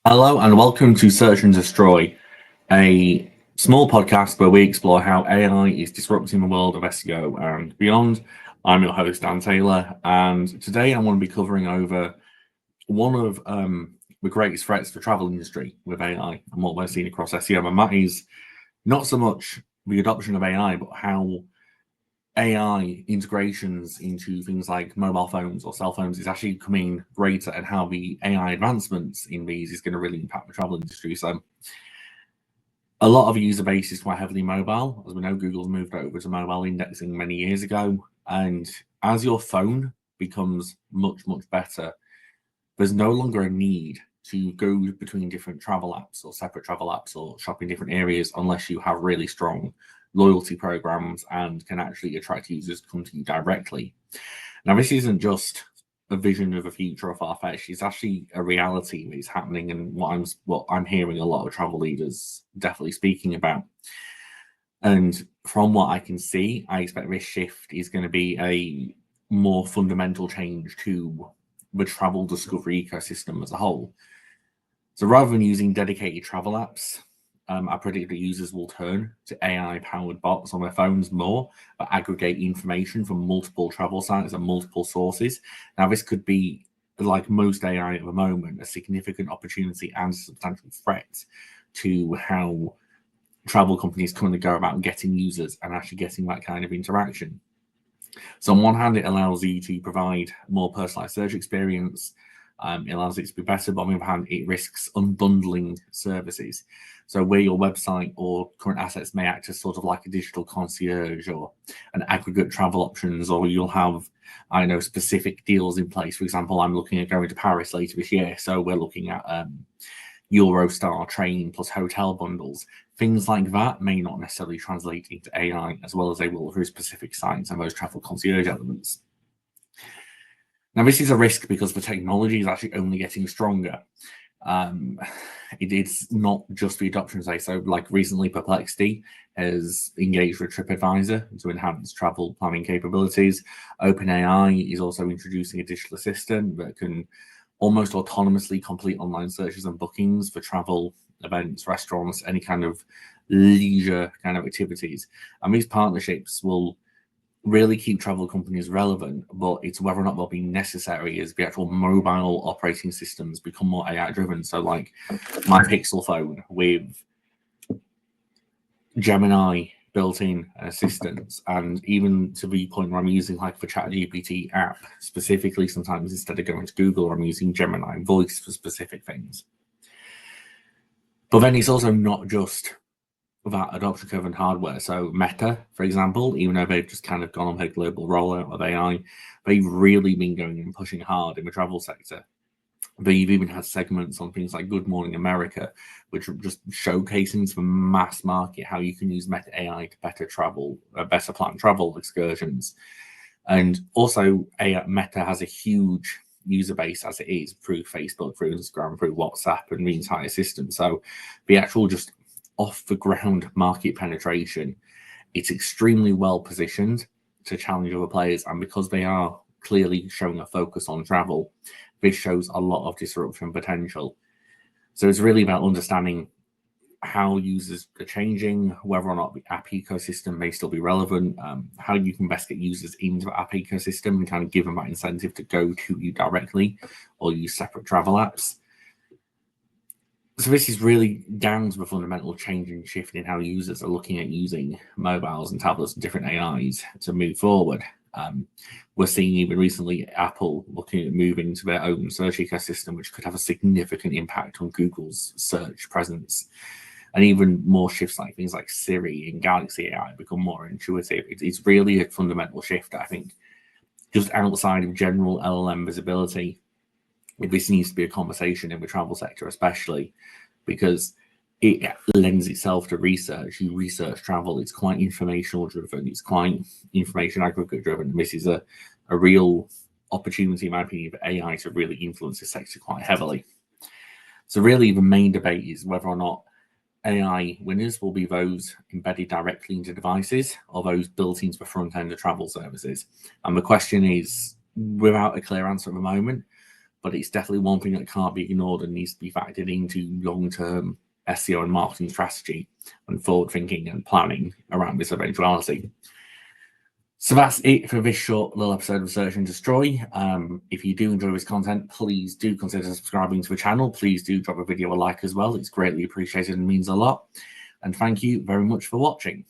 Hello and welcome to Search and Destroy, a small podcast where we explore how AI is disrupting the world of SEO and beyond. I'm your host, Dan Taylor, and today I want to be covering over one of the greatest threats to the travel industry with AI and what we're seeing across SEO, and that is not so much the adoption of AI, but how AI integrations into things like mobile phones or cell phones is actually becoming greater, and how the AI advancements in these is going to really impact the travel industry. So, a lot of user base is quite heavily mobile. As we know, Google's moved over to mobile indexing many years ago. And as your phone becomes much, much better, there's no longer a need to go between different travel apps or separate travel apps or shop in different areas unless you have really strong loyalty programs and can actually attract users to come to you directly. Now, this isn't just a vision of a future or far-fetched. It's actually a reality that is happening, and what I'm hearing a lot of travel leaders definitely speaking about. And from what I can see, I expect this shift is going to be a more fundamental change to the travel discovery ecosystem as a whole. So rather than using dedicated travel apps, I predict that users will turn to AI-powered bots on their phones more, but aggregate information from multiple travel sites and multiple sources. Now, this could be, like most AI at the moment, a significant opportunity and a substantial threat to how travel companies currently go about getting users and actually getting that kind of interaction. So on one hand, it allows you to provide more personalized search experience. It allows it to be better, but on the other hand, it risks unbundling services. So where your website or current assets may act as sort of like a digital concierge or an aggregate travel options, or you'll have, I know, specific deals in place. For example, I'm looking at going to Paris later this year, so we're looking at Eurostar train plus hotel bundles. Things like that may not necessarily translate into AI as well as they will through specific sites and those travel concierge elements. Now, this is a risk because the technology is actually only getting stronger. It is not just the adoption phase. So, like recently, Perplexity has engaged with TripAdvisor to enhance travel planning capabilities. OpenAI is also introducing a digital assistant that can almost autonomously complete online searches and bookings for travel, events, restaurants, any kind of leisure kind of activities. And these partnerships will really keep travel companies relevant, but it's whether or not they'll be necessary as the actual mobile operating systems become more AI driven. So, like my Pixel phone with Gemini built-in assistance, and even to the point where I'm using like the ChatGPT app specifically sometimes instead of going to Google, I'm using Gemini voice for specific things. But then it's also not just that adoption curve and hardware. So Meta, for example, even though they've just kind of gone on their global rollout of AI, they've really been going and pushing hard in the travel sector. They've even had segments on things like Good Morning America, which are just showcasing to the mass market how you can use Meta AI to better plan travel excursions. And also, Meta has a huge user base as it is through Facebook, through Instagram, through WhatsApp, and the entire system. So the actual just off the ground market penetration, it's extremely well positioned to challenge other players. And because they are clearly showing a focus on travel, this shows a lot of disruption potential. So it's really about understanding how users are changing, whether or not the app ecosystem may still be relevant, how you can best get users into the app ecosystem and kind of give them that incentive to go to you directly or use separate travel apps. So this is really down to the fundamental change and shift in how users are looking at using mobiles and tablets and different AIs to move forward. We're seeing even recently Apple looking at moving to their own search ecosystem, which could have a significant impact on Google's search presence. And even more shifts like things like Siri and Galaxy AI become more intuitive. It's really a fundamental shift, I think, just outside of general LLM visibility. This needs to be a conversation in the travel sector, especially because it lends itself to research. You research travel, it's quite informational driven, it's quite information aggregate driven. This is a real opportunity, in my opinion, for AI to really influence the sector quite heavily. So really the main debate is whether or not AI winners will be those embedded directly into devices or those built into the front end of travel services. And the question is, without a clear answer at the moment, but it's definitely one thing that can't be ignored and needs to be factored into long-term SEO and marketing strategy and forward thinking and planning around this eventuality. So that's it for this short little episode of Search and Destroy. If you do enjoy this content, please do consider subscribing to the channel. Please do drop a video a like as well. It's greatly appreciated and means a lot. And thank you very much for watching.